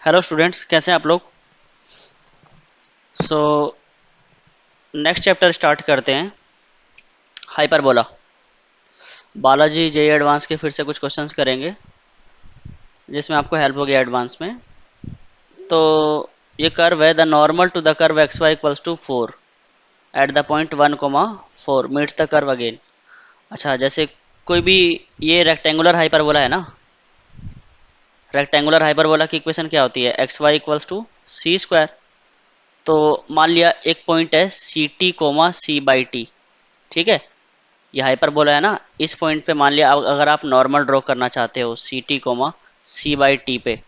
Hello students, कैसे हैं आप लोग। सो नेक्स्ट चैप्टर स्टार्ट करते हैं। हाइपरबोला। बालाजी जेई एडवांस के फिर से कुछ क्वेश्चंस करेंगे जिसमें आपको हेल्प होगी एडवांस में। तो ये कर्व है, the normal to the curve x y equals to 4 at the point 1, 4 meets the curve again. अच्छा, जैसे कोई भी, ये रेक्टेंगुलर हाइपरबोला है ना। रेक्टेंगुलर हाइपरबोला की इक्वेशन क्या होती है, x y equals to c square. तो मान लिया एक पॉइंट है c t comma c by t, ठीक है। ये हाइपरबोला है ना, इस पॉइंट पे मान लिया अगर आप नॉर्मल ड्रॉ करना चाहते हो c t comma c by t पे,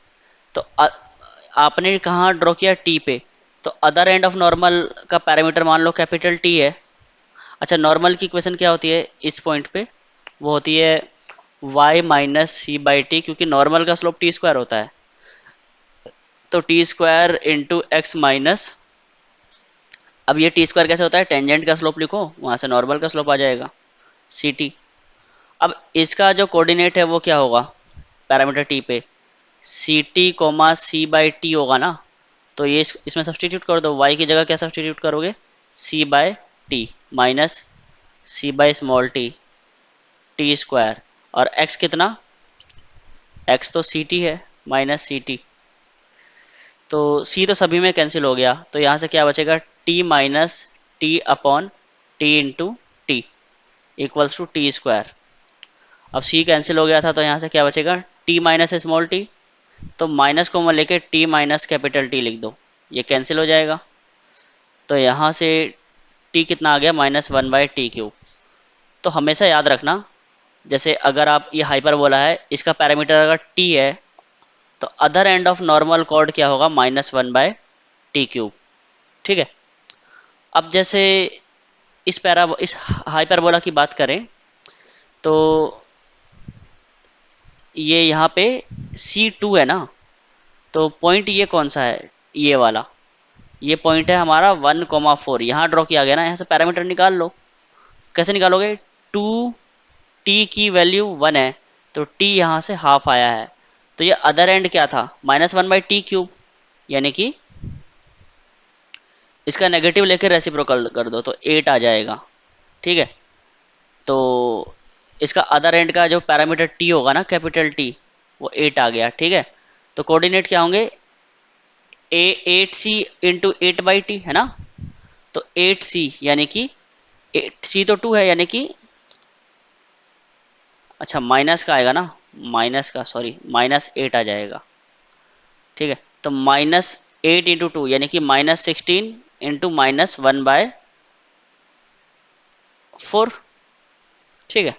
तो आपने कहाँ ड्रॉ किया, टी पे। तो अदर एंड ऑफ नॉर्मल का पैरामीटर मान लो कैपिटल टी है। अच्छा, नॉर्मल की इक्वेशन क्या होती है इस पॉइंट पे, वो होती है y minus c by t, क्योंकि नॉर्मल का स्लोप टी स्क्वायर होता है। तो t square into x minus, अब ये टी स्क्वायर कैसे होता है, टेंजेंट का स्लोप लिखो, वहां से नॉर्मल का स्लोप आ जाएगा सी टी। अब इसका जो कोऑर्डिनेट है वो क्या होगा, पैरामीटर टी पे c t comma c by t होगा ना। तो ये इसमें सब्सटीट्यूट कर दो, y की जगह क्या सब्सटीट्यूट करोगे, c by t minus c by small t t square, और x कितना, x तो सी टी है माइनस सी टी। तो c तो सभी में कैंसिल हो गया, तो यहाँ से क्या बचेगा, t minus t upon t into t equals to t square. अब c कैंसिल हो गया था तो यहाँ से क्या बचेगा, t माइनस स्मॉल टी, तो माइनस कॉमन लेके t माइनस कैपिटल टी लिख दो, ये कैंसिल हो जाएगा। तो यहाँ से t कितना आ गया, -1/t³। तो हमेशा याद रखना, जैसे अगर आप ये हाइपरबोला है, इसका पैरामीटर अगर t है, तो other end of normal cord क्या होगा, -1/t³। ठीक है। अब जैसे इस हाइपरबोला की बात करें, तो ये यहाँ पे C2 है ना, तो पॉइंट ये कौन सा है, ये वाला, ये पॉइंट है हमारा 1, 4, यहाँ ड्रॉ किया गया ना। यहाँ से पैरामीटर निकाल लो, कैसे निकालोगे, 2t की वैल्यू 1 है, तो t यहाँ से हाफ आया है, तो ये अदर एंड क्या था, -1/t³, यानी कि इसका नेगेटिव लेके रेसिप्रोकल कर दो तो 8 आ जाएगा। ठीक है। तो इसका अदर एंड का जो पैरामीटर t होगा ना, कैपिटल T, वो 8 आ गया। ठीक है। तो कोऑर्डिनेट क्या होंगे, a 8c इंटू 8/t है ना, तो 8c यानी कि 8c तो 2 है, यानी कि, अच्छा माइनस का आएगा ना, माइनस का, सॉरी, -8 आ जाएगा। ठीक है। तो -8 इंटू 2 यानी कि -16 इंटू -1/4। ठीक है।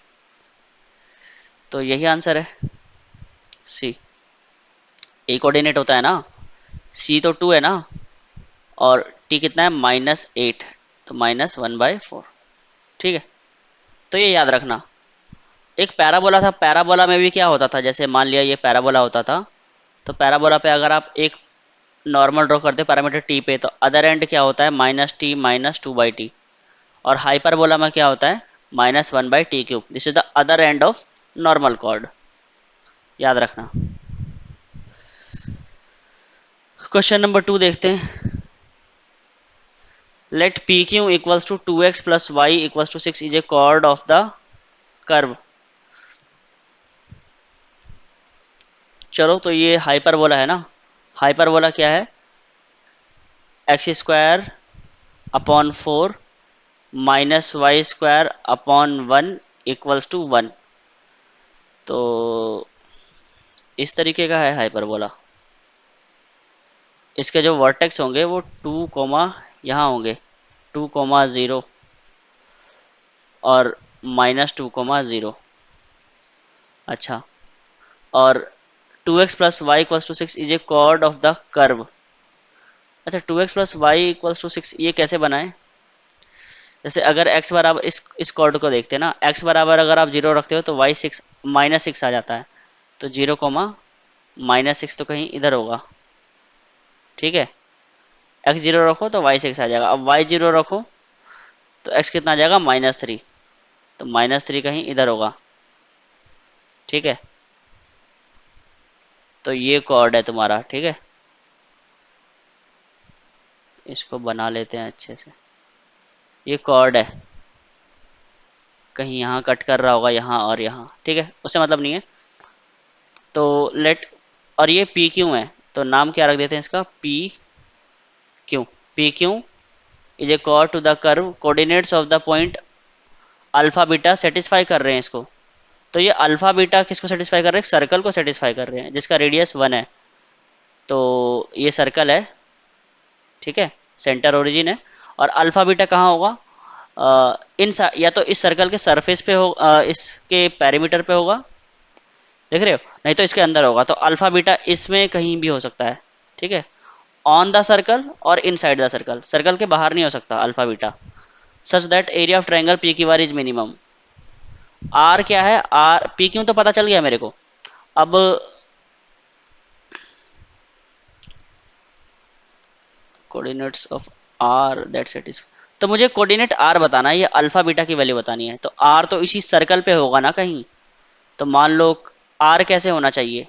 तो यही आंसर है, सी। ए कोऑर्डिनेट होता है ना, सी तो 2 है ना, और टी कितना है, -8, तो -1/4। ठीक है। तो ये याद रखना। एक पैराबोला था, पैराबोला में भी क्या होता था, जैसे मान लिया ये पैराबोला होता था, तो पैराबोला पे अगर आप एक नॉर्मल ड्रॉ करते पैरामीटर टी पे, तो अदर एंड क्या होता है, -t -2/t। और हाइपरबोला में क्या होता है, -1/t³। This is the other end of normal chord, याद रखना। क्वेश्चन नंबर 2 देखते हैं। Let p q equals to 2x plus y equals to 6 is a chord of the curve. चलो, तो ये हाइपरबोला है ना। हाइपरबोला क्या है, x² upon 4 -y² upon 1 equals to 1। तो इस तरीके का है हाइपरबोला। इसके जो वर्टेक्स होंगे वो 2, यहाँ होंगे 2, 0 और -2, 0। अच्छा, और 2x plus y equals to 6 is a chord of the curve. अच्छा, 2x plus y equals to 6 ये कैसे बनाए, जैसे अगर x बराबर, इस कॉर्ड को देखते हैं ना, x बराबर अगर आप 0 रखते हो तो y 6 -6 आ जाता है, तो 0, -6 तो कहीं इधर होगा। ठीक है। x 0 रखो तो y 6 आ जाएगा, अब y 0 रखो तो x कितना आ जाएगा, -3, तो -3 कहीं इधर होगा। ठीक है। तो ये कॉर्ड है तुम्हारा। ठीक है। इसको बना लेते हैं अच्छे से। ये कॉर्ड है, कहीं यहाँ कट कर रहा होगा, यहाँ और यहाँ, ठीक है, उससे मतलब नहीं है। तो लेट, और ये पी क्यू है, तो नाम क्या रख देते हैं इसका, p q. P q is a chord to the curve, coordinates of the point alpha beta satisfy कर रहे हैं इसको। तो ये अल्फा बीटा किसको सेटिस्फाई कर रहे हैं, सर्कल को सेटिस्फाई कर रहे हैं जिसका रेडियस 1 है। तो ये सर्कल है, ठीक है, सेंटर ओरिजिन है। और अल्फा बीटा कहाँ होगा, या तो इस सर्कल के सरफेस पे हो, इसके पेरीमीटर पे होगा, देख रहे हो, नहीं तो इसके अंदर होगा। तो अल्फा बीटा इसमें कहीं भी हो सकता है, ठीक है, ऑन द सर्कल और inside the circle, circle के बाहर नहीं हो सकता alpha beta. Such that area of triangle p q r is minimum. R क्या है, आर पी क्यू तो पता चल गया मेरे को। अब coordinates of r that satisfy, तो मुझे कोऑर्डिनेट आर बताना है, ये अल्फा बीटा की वैल्यू बतानी है। तो आर तो इसी सर्कल पे होगा ना कहीं। तो मान लो आर कैसे होना चाहिए,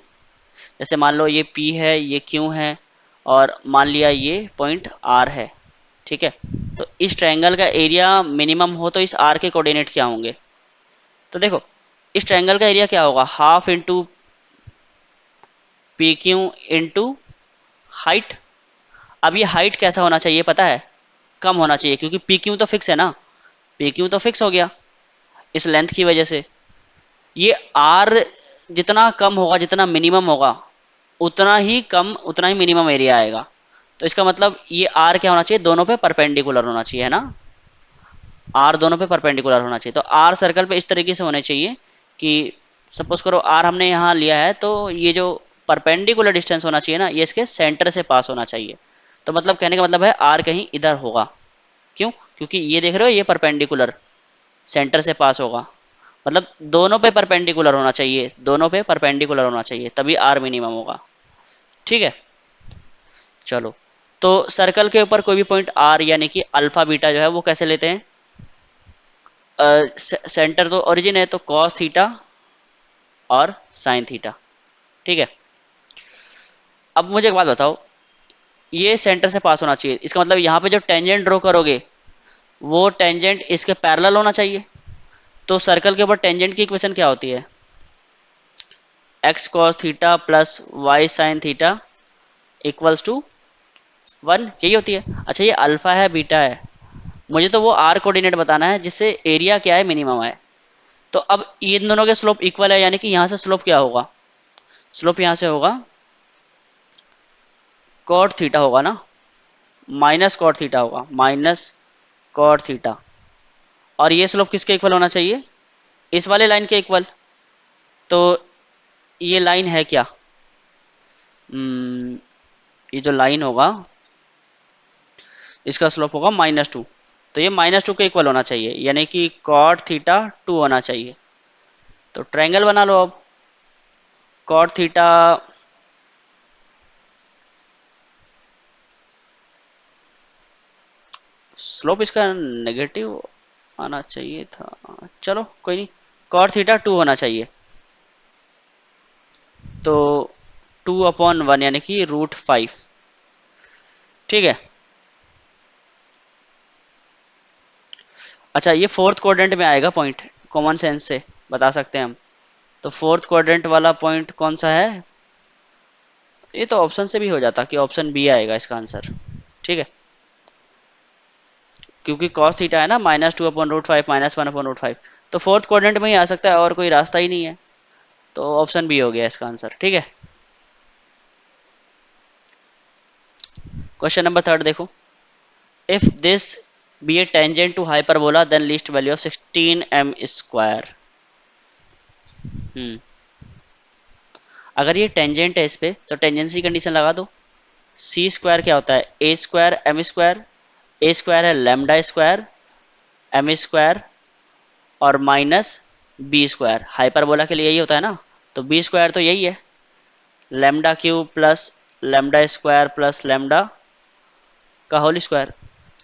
जैसे मान लो ये पी है, ये क्यू है, और मान लिया ये पॉइंट आर है, ठीक है। तो इस ट्रायंगल का एरिया मिनिमम हो तो इस आर के कोऑर्डिनेट क्या होंगे। तो देखो, इस ट्रायंगल का एरिया क्या होगा, half into P Q into height. अब ये हाइट कैसा होना चाहिए पता है, कम होना चाहिए, क्योंकि पी क्यू तो फिक्स है ना, पी क्यू तो फिक्स हो गया इस लेंथ की वजह से। ये आर जितना कम होगा, जितना मिनिमम होगा, उतना ही कम, उतना ही मिनिमम एरिया आएगा। तो इसका मतलब ये आर क्या होना चाहिए, दोनों पे परपेंडिकुलर होना चाहिए, है ना। आर दोनों पे परपेंडिकुलर होना चाहिए। तो आर सर्कल पे इस तरीके से होने चाहिए कि सपोज करो आर हमने यहाँ लिया है, तो ये जो परपेंडिकुलर डिस्टेंस होना चाहिए ना, ये इसके सेंटर से पास होना चाहिए। तो मतलब कहने का मतलब है आर कहीं इधर होगा। क्यों, क्योंकि ये देख रहे हो, ये परपेंडिकुलर सेंटर से पास होगा, मतलब दोनों पे परपेंडिकुलर होना चाहिए, दोनों पे परपेंडिकुलर होना चाहिए, तभी आर मिनिमम होगा, ठीक है। चलो, तो सर्कल के ऊपर कोई भी पॉइंट आर यानी कि अल्फा बीटा जो है वो कैसे लेते हैं, सेंटर तो ओरिजिन है, तो कॉस थीटा और साइन थीटा, ठीक है। अब मुझे एक बात बताओ, ये सेंटर से पास होना चाहिए, इसका मतलब यहाँ पे जो टेंजेंट ड्रॉ करोगे वो टेंजेंट इसके पैरेलल होना चाहिए। तो सर्कल के ऊपर टेंजेंट की इक्वेशन क्या होती है, x cos theta plus y sine theta equals to 1, यही होती है। अच्छा, ये अल्फा है बीटा है, मुझे तो वो आर कोऑर्डिनेट बताना है जिससे एरिया क्या है, मिनिमम है। तो अब इन दोनों के स्लोप इक्वल है, यानी कि यहाँ से स्लोप क्या होगा, स्लोप यहाँ से होगा कॉट थीटा होगा ना, माइनस कॉट थीटा होगा, माइनस कॉट थीटा। और ये स्लोप किसके इक्वल होना चाहिए, इस वाले लाइन के इक्वल। तो ये लाइन है क्या, ये जो लाइन होगा इसका स्लोप होगा -2, तो ये -2 के इक्वल होना चाहिए, यानी कि कॉट थीटा 2 होना चाहिए। तो ट्रायंगल बना लो अब, कॉट थीटा स्लोप इसका नेगेटिव आना चाहिए था, चलो कोई नहीं, कॉट थीटा 2 होना चाहिए। तो 2/1 यानी कि √5, ठीक है। अच्छा, ये फोर्थ क्वाड्रेंट में आएगा पॉइंट, कॉमन सेंस से बता सकते हैं हम। तो फोर्थ क्वाड्रेंट वाला पॉइंट कौन सा है, ये तो ऑप्शन से भी हो जाता कि ऑप्शन बी आएगा इसका आंसर, ठीक है, क्योंकि कॉस थीटा है ना -2/√5 -1/√5, तो फोर्थ क्वाड्रेंट में ही आ सकता है, और कोई रास्ता ही नहीं है। तो ऑप्शन बी हो गया इसका आंसर, ठीक है। क्वेश्चन नंबर 3 देखो, if this be a tangent to hyperbola then least value of 16m²। अगर ये टेंजेंट है इस पे, तो टेंजेंसी कंडीशन लगा दो। सी स्क्वायर क्या होता है, ए स्क्वायर एम स्क्वायर, ए स्क्वायर है लेमडा स्क्वायर एम स्क्वायर और माइनस बी स्क्वायर, हाइपरबोला के लिए यही होता है ना। तो बी स्क्वायर तो यही है, lambda cube plus lambda square plus lambda का होल स्क्वायर,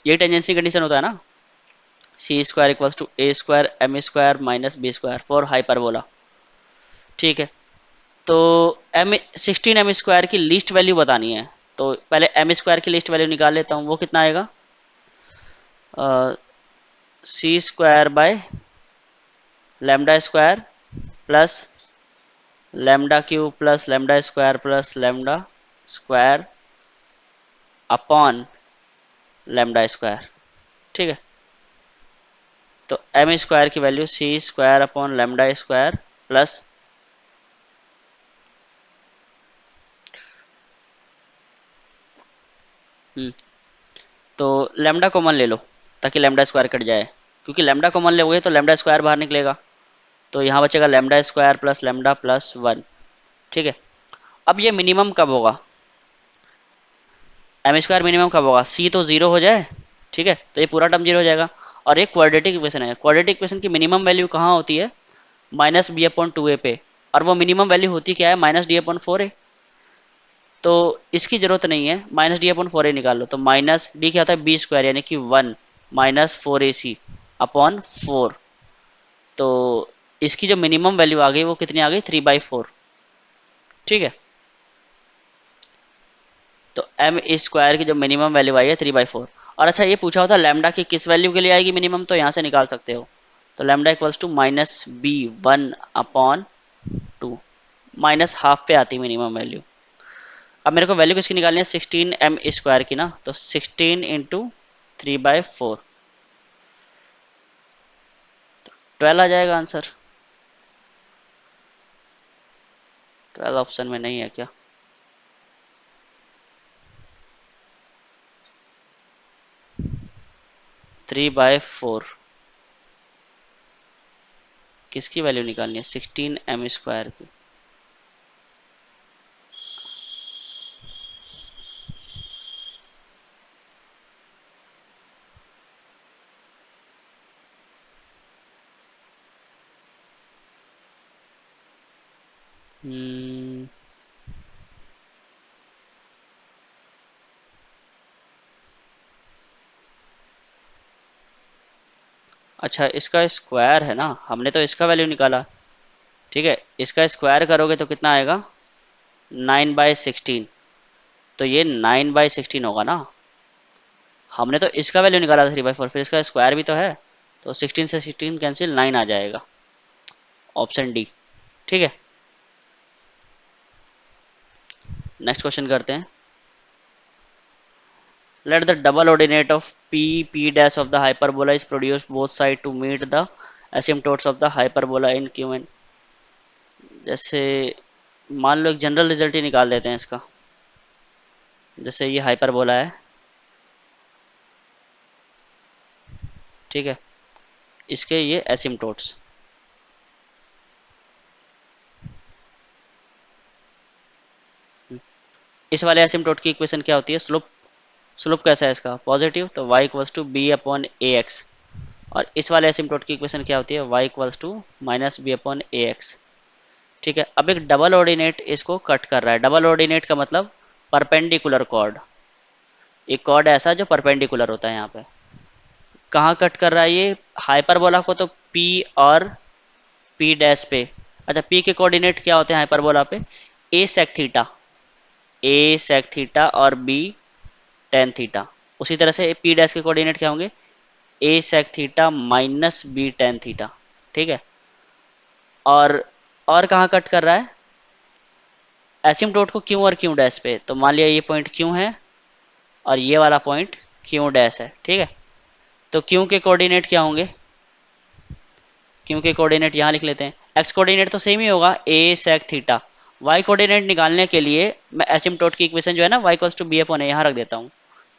ये टेंजेंसी कंडीशन होता है ना। C square equals to a square m square minus b square for hyperbola, ठीक है। तो एम 16m² की लीस्ट वैल्यू बतानी है, तो पहले एम स्क्वायर की लिस्ट वैल्यू निकाल लेता हूँ, वो कितना आएगा, c square by lambda square plus lambda cube plus lambda square plus lambda square upon lambda square. ठीक है, तो एम स्क्वायर की value c square upon lambda square plus तो लेमडा कॉमन ले लो ताकि लेमडा स्क्वायर कट जाए, क्योंकि लेमडा कॉमन लोगे तो लेमडा स्क्वायर बाहर निकलेगा, तो यहाँ बचेगा लेमडा स्क्वायर प्लस 1। ठीक है, अब ये मिनिमम कब होगा, एम स्क्वायर मिनिमम कब होगा, सी तो जीरो हो जाए। ठीक है, तो ये पूरा टर्म जीरो हो जाएगा। और एक क्वाड्रेटिक इक्वेशन है, क्वाड्रेटिक इक्वेशन की मिनिमम वैल्यू कहाँ होती है, माइनस बी अपॉन टू ए पे, और वो मिनिमम वैल्यू होती क्या है, माइनस डी अपॉन फोर ए। तो इसकी जरूरत नहीं है, माइनस डी अपॉन फोर ए निकाल लो, तो माइनस डी क्या होता है, बी स्क्वायर यानी कि 1 माइनस फोर ए सी अपॉन फोर। तो इसकी जो मिनिमम वैल्यू आ गई वो कितनी आ गई, 3/4। ठीक है, तो एम स्क्वायर की जो मिनिमम वैल्यू आई है 3/4। और अच्छा, ये पूछा होता लैम्डा की किस वैल्यू के लिए आएगी मिनिमम, तो यहाँ से निकाल सकते हो। तो lambda equals to minus b 1/2, minus half पे आती मिनिमम वैल्यू। अब मेरे को वैल्यू किसकी निकालनी है, 16 m² की ना, तो 16 × 3/4, 12 आ जाएगा आंसर। 12 ऑप्शन में नहीं है क्या, 3/4 किसकी वैल्यू निकालनी है, 16 m² की। हम्म, अच्छा, इसका स्क्वायर है ना, हमने तो इसका वैल्यू निकाला। ठीक है, इसका स्क्वायर करोगे तो कितना आएगा, 9/16। तो ये 9/16 होगा ना, हमने तो इसका वैल्यू निकाला था 3/4, फिर इसका स्क्वायर भी तो है, तो 16 से 16 कैंसिल, 9 आ जाएगा, ऑप्शन डी। ठीक है, नेक्स्ट क्वेश्चन करते हैं। Let the double ordinate of P P dash of the hyperbola is produce both side to meet the asymptotes of the hyperbola in QN. जैसे मान लो एक जनरल रिजल्ट ही निकाल देते हैं इसका, जैसे ये हाइपरबोला है। ठीक है, इसके ये एसिम्टोट्स, इस वाले एसिम्टोट की इक्वेशन क्या होती है, स्लोप। स्लोप कैसा है इसका, पॉजिटिव, तो y equals to b upon a x. और इस वाले एसिम्टोट की इक्वेशन क्या होती है, y equals to minus b upon a x. ठीक है, अब एक डबल ऑर्डिनेट इसको कट कर रहा है, डबल ऑर्डिनेट का मतलब परपेंडिकुलर कॉर्ड, एक कॉर्ड ऐसा जो परपेंडिकुलर होता है यहाँ पे। कहाँ कट कर रहा है ये, हाइपरबोला को तो p और p डैश पे। अच्छा, p के कोऑर्डिनेट क्या होते हैं हाइपरबोला पे, a sec theta, a sec theta और b tan थीटा। उसी तरह से p डैश के कोऑर्डिनेट क्या होंगे, a sec theta minus b tan theta. ठीक है, और कहाँ कट कर रहा है, एसिम्पटोट को q और q डैश पे, तो मान लिया ये पॉइंट q है और ये वाला पॉइंट q डैश है। ठीक है, तो q के कोऑर्डिनेट क्या होंगे, q के कोऑर्डिनेट यहाँ लिख लेते हैं, x कोऑर्डिनेट तो सेम ही होगा a sec theta. y coordinate निकालने के लिए मैं एसिम्पटोट की इक्वेशन जो है ना, y equals to b upon a यहाँ रख देता हूँ।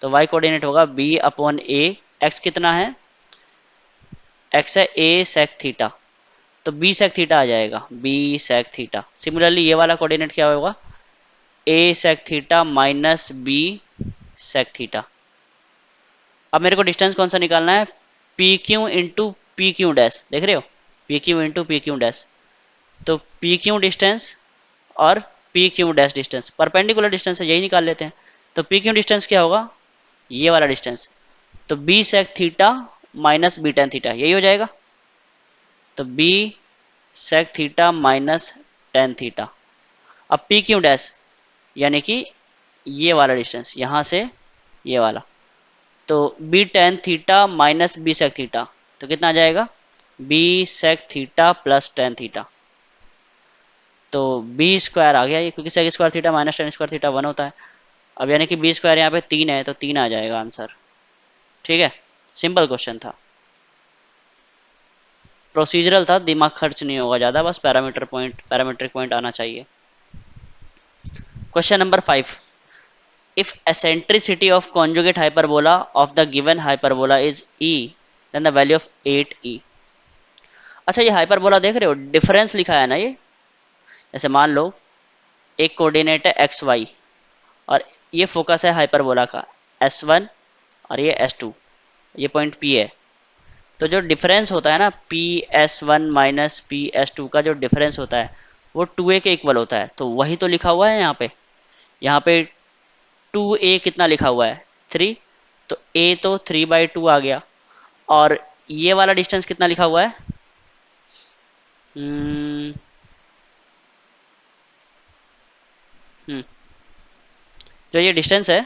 तो y कोऑर्डिनेट होगा b अपॉन ए, x कितना है, x है a sec थीटा, तो b sec थीटा आ जाएगा, b sec थीटा। सिमिलरली ये वाला कोऑर्डिनेट क्या होगा, a sec theta minus b sec theta. अब मेरे को डिस्टेंस कौन सा निकालना है, P Q into P q dash, देख रहे हो, P Q into P q dash. तो पी क्यू डिस्टेंस और P q dash distance perpendicular distance है, यही निकाल लेते हैं। तो पी क्यू डिस्टेंस क्या होगा, ये वाला डिस्टेंस, तो b sec theta minus b tan theta, यही हो जाएगा। तो b sec theta minus tan theta. अब पी क्यू डैश यानी कि ये वाला डिस्टेंस यहाँ से ये वाला, तो b tan theta minus b sec theta, तो कितना आ जाएगा, b sec theta plus tan theta, तो बी स्क्वायर आ गया ये, क्योंकि sec square theta minus tan square theta one होता है। अब यानी कि बी स्क्वायर यहाँ पे तीन है, तो तीन आ जाएगा आंसर। ठीक है, सिंपल क्वेश्चन था, प्रोसीजरल था, दिमाग खर्च नहीं होगा ज़्यादा, बस पैरामीट्रिक पॉइंट आना चाहिए। Question number 5, if eccentricity of conjugate hyperbola of the given hyperbola is e, then the value of 8e। अच्छा, ये हाइपरबोला देख रहे हो, डिफरेंस लिखा है ना ये, जैसे मान लो एक कोऑर्डिनेट है एक्स वाई, और ये फोकस है हाइपरबोला का S1, और ये S2, ये पॉइंट P है। तो जो डिफरेंस होता है ना PS1 माइनस PS2 का जो डिफरेंस होता है वो 2a के इक्वल होता है, तो वही तो लिखा हुआ है यहाँ पे। यहाँ पे 2a कितना लिखा हुआ है, 3, तो a तो 3/2 आ गया। और ये वाला डिस्टेंस कितना लिखा हुआ है, हम्म हम्म, जो ये डिस्टेंस है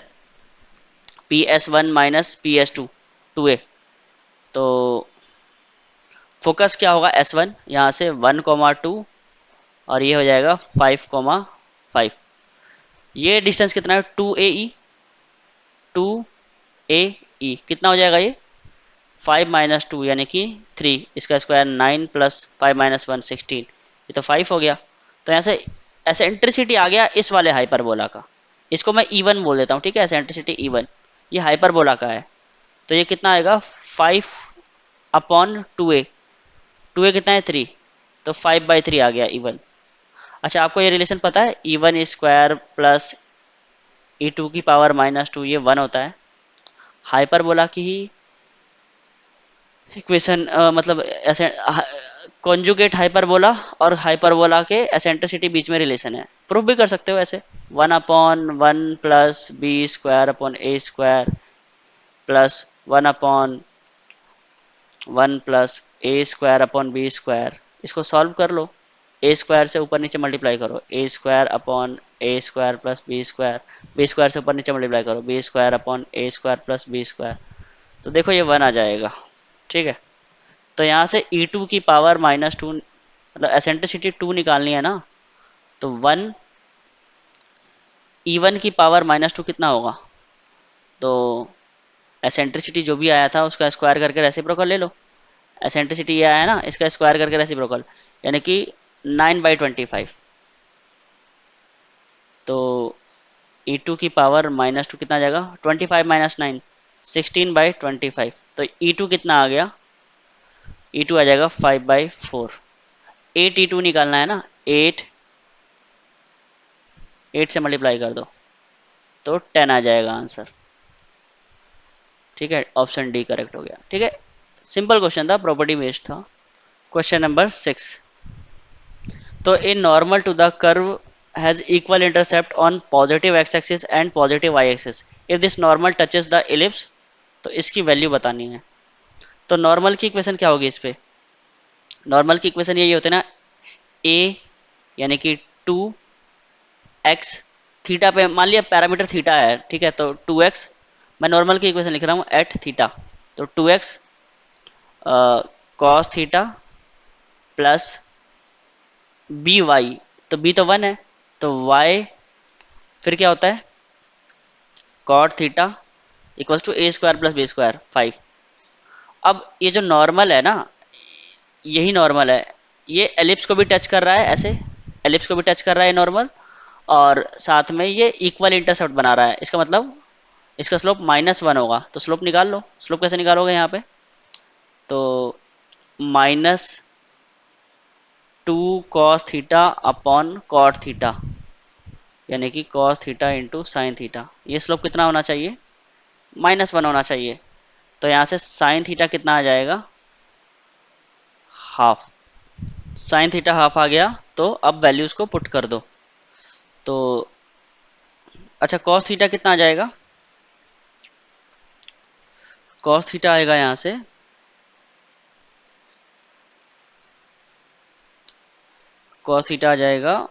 PS1 माइनस PS2, 2a, तो फोकस क्या होगा S1, यहाँ से 1,2, और ये हो जाएगा 5,5। ये डिस्टेंस कितना है, 2ae, 2ae कितना हो जाएगा ये, 5 - 2 यानी कि 3, इसका स्क्वायर 9 प्लस 5 - 1 16, ये तो 5 हो गया। तो यहाँ से एसेंट्रिसिटी आ गया इस वाले हाइपरबोला का, इसको मैं E1 बोल देता हूँ, ठीक है, एसेंट्रिसिटी E1, ये हाइपरबोला का है। तो ये कितना आएगा, 5/2a, 2a कितना है 3, तो 5/3 आ गया E1। अच्छा, आपको ये रिलेशन पता है, E1 स्क्वायर प्लस E2 की पावर -2, ये 1 होता है। हाइपरबोला की ही इक्वेशन, मतलब ऐसे कॉन्जुगेट हाइपरबोला और हाइपरबोला के एसेंट्रिसिटी बीच में रिलेशन है, प्रूफ भी कर सकते हो ऐसे, 1/1 प्लस बी स्क्वायर अपॉन ए स्क्वायर प्लस 1/1 प्लस ए स्क्वायर अपॉन बी स्क्वायर, इसको सॉल्व कर लो, ए स्क्वायर से ऊपर नीचे मल्टीप्लाई करो, ए स्क्वायर अपॉन ए स्क्वायर प्लस बी स्क्वायर से ऊपर नीचे मल्टीप्लाई करो, बी स्क्वायर अपॉन ए स्क्वायर प्लस बी स्क्वायर, तो देखो ये 1 आ जाएगा। ठीक है, तो यहाँ से E2 की पावर -2, मतलब एसेंट्रिसिटी 2 निकालनी है ना, तो 1, E1 की पावर -2 कितना होगा, तो एसेंट्रिसिटी जो भी आया था उसका स्क्वायर करके रेसिप्रोकल ले लो, एसेंट्रिसिटी ये आया ना, इसका स्क्वायर करके रेसिप्रोकल, यानी कि 9/25, तो E2 की पावर -2 कितना आ जाएगा, 25 - 9, 16/25, तो E2 कितना आ गया, E2 आ जाएगा 5/4। 8E2 निकालना है ना, 8 से मल्टीप्लाई कर दो, तो 10 आ जाएगा आंसर। ठीक है, ऑप्शन डी करेक्ट हो गया। ठीक है, सिंपल क्वेश्चन था, प्रॉपर्टी बेस्ड था। क्वेश्चन नंबर 6, तो a normal to the curve has equal intercept on positive x axis and positive y axis, if this normal touches the ellipse, तो इसकी value बतानी है। तो नॉर्मल की इक्वेशन क्या होगी इस पे, नॉर्मल की इक्वेशन यही होती है ना, ए यानी कि 2x, थीटा पे मान लिया पैरामीटर थीटा है, ठीक है, तो 2x, मैं नॉर्मल की इक्वेशन लिख रहा हूँ एट थीटा, तो 2x cos theta plus b y, तो बी तो 1 है, तो y फिर क्या होता है, cot theta equal to a square plus b square 5। अब ये जो नॉर्मल है ना, यही नॉर्मल है, ये एलिप्स को भी टच कर रहा है, ऐसे एलिप्स को भी टच कर रहा है नॉर्मल, और साथ में ये इक्वल इंटरसेप्ट बना रहा है, इसका मतलब इसका स्लोप -1 होगा, तो स्लोप निकाल लो, स्लोप कैसे निकालोगे यहाँ पे, तो -2 cos theta upon cot theta, यानी कि cos theta into sine theta, ये स्लोप कितना होना चाहिए, -1 होना चाहिए, तो यहाँ से साइन थीटा कितना आ जाएगा, हाफ, साइन थीटा हाफ आ गया, तो अब वैल्यूज को पुट कर दो, तो अच्छा कॉस थीटा कितना आ जाएगा, कॉस थीटा आएगा यहाँ से, कॉस थीटा आ जाएगा,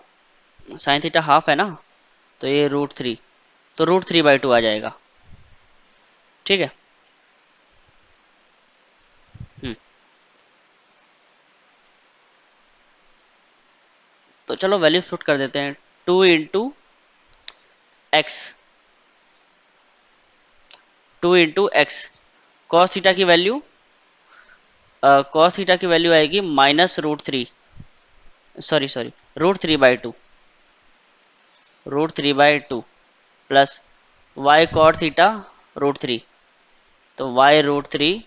साइन थीटा हाफ है ना, तो ये √3, तो √3/2 आ जाएगा। ठीक है। हम्म, तो चलो वैल्यू पुट कर देते हैं। 2 into x, 2 into x, cos theta की वैल्यू, कॉस थीटा की वैल्यू आएगी -√3, sorry sorry, √3/2, √3/2 plus y cot theta √3, तो वाई √3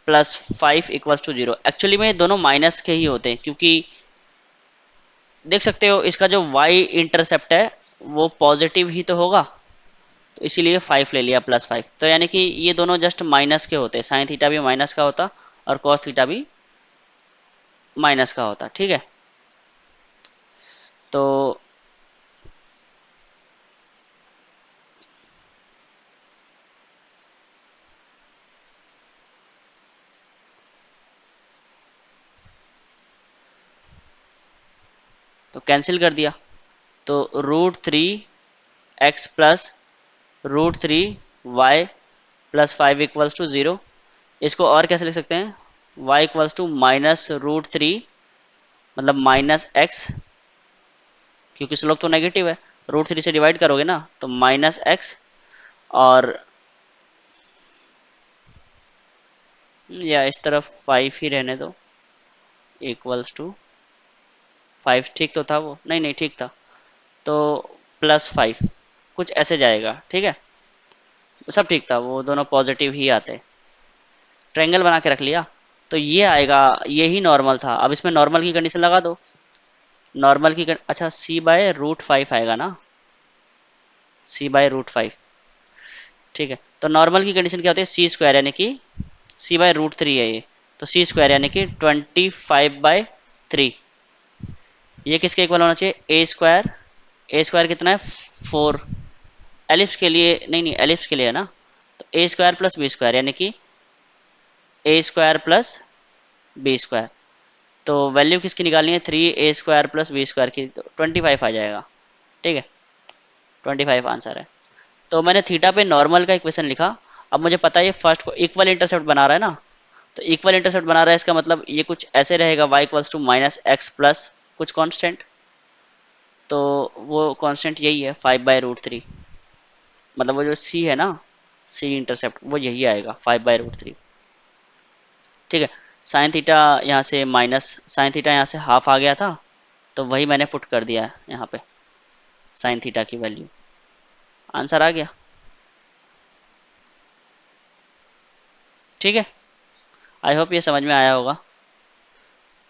+5 = 0। एक्चुअली में दोनों माइनस के ही होते हैं, क्योंकि देख सकते हो इसका जो वाई इंटरसेप्ट है वो पॉजिटिव ही तो होगा, तो इसीलिए 5 ले लिया, +5। तो यानी कि ये दोनों जस्ट माइनस के होते हैं, साइन थीटा भी माइनस का होता और कॉस थीटा भी माइनस का होता। ठीक है। तो कैंसिल कर दिया, तो √3x प्लस √3y प्लस 5 = 0। इसको और कैसे लिख सकते हैं, y = -√3, मतलब -x, क्योंकि स्लोप तो नेगेटिव है, √3 से डिवाइड करोगे ना तो -x, और या इस तरफ 5 ही रहने दो, = 5। ठीक तो था वो, नहीं नहीं ठीक था, तो +5 कुछ ऐसे जाएगा। ठीक है, सब ठीक था, वो दोनों पॉजिटिव ही आते। ट्रायंगल बना के रख लिया, तो ये आएगा, ये ही नॉर्मल था। अब इसमें नॉर्मल की कंडीशन लगा दो। नॉर्मल की अच्छा, c/√5 आएगा ना, c/√5। ठीक है, तो नॉर्मल की कंडीशन क्या होती है, c², यानी कि c/√3 है ये, तो c² यानी कि 25/3। ये किसके इक्वल होना चाहिए, a²। a² कितना है, 4। एलिप्स के लिए नहीं, नहीं एलिप्स के लिए है ना, तो a² + b² यानी कि a² + b²। तो वैल्यू किसकी निकालनी है, 3a² + b² की, तो 25 आ जाएगा। ठीक है, 25 आंसर है। तो मैंने थीटा पे नॉर्मल का इक्वेशन लिखा। अब मुझे पता है ये फर्स्ट को इक्वल इंटरसेप्ट बना रहा है ना, तो इक्वल इंटरसेप्ट बना रहा है, इसका मतलब ये कुछ ऐसे रहेगा, y = -x प्लस कुछ कांस्टेंट। तो वो कांस्टेंट यही है, 5/√3, मतलब वो जो c है ना, c इंटरसेप्ट वो यही आएगा, 5/√3। ठीक है। साइन थीटा यहाँ से माइनस, साइन थीटा यहाँ से हाफ आ गया था, तो वही मैंने पुट कर दिया है यहाँ पे, साइन थीटा की वैल्यू। आंसर आ गया। ठीक है, आई होप ये समझ में आया होगा।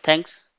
थैंक्स।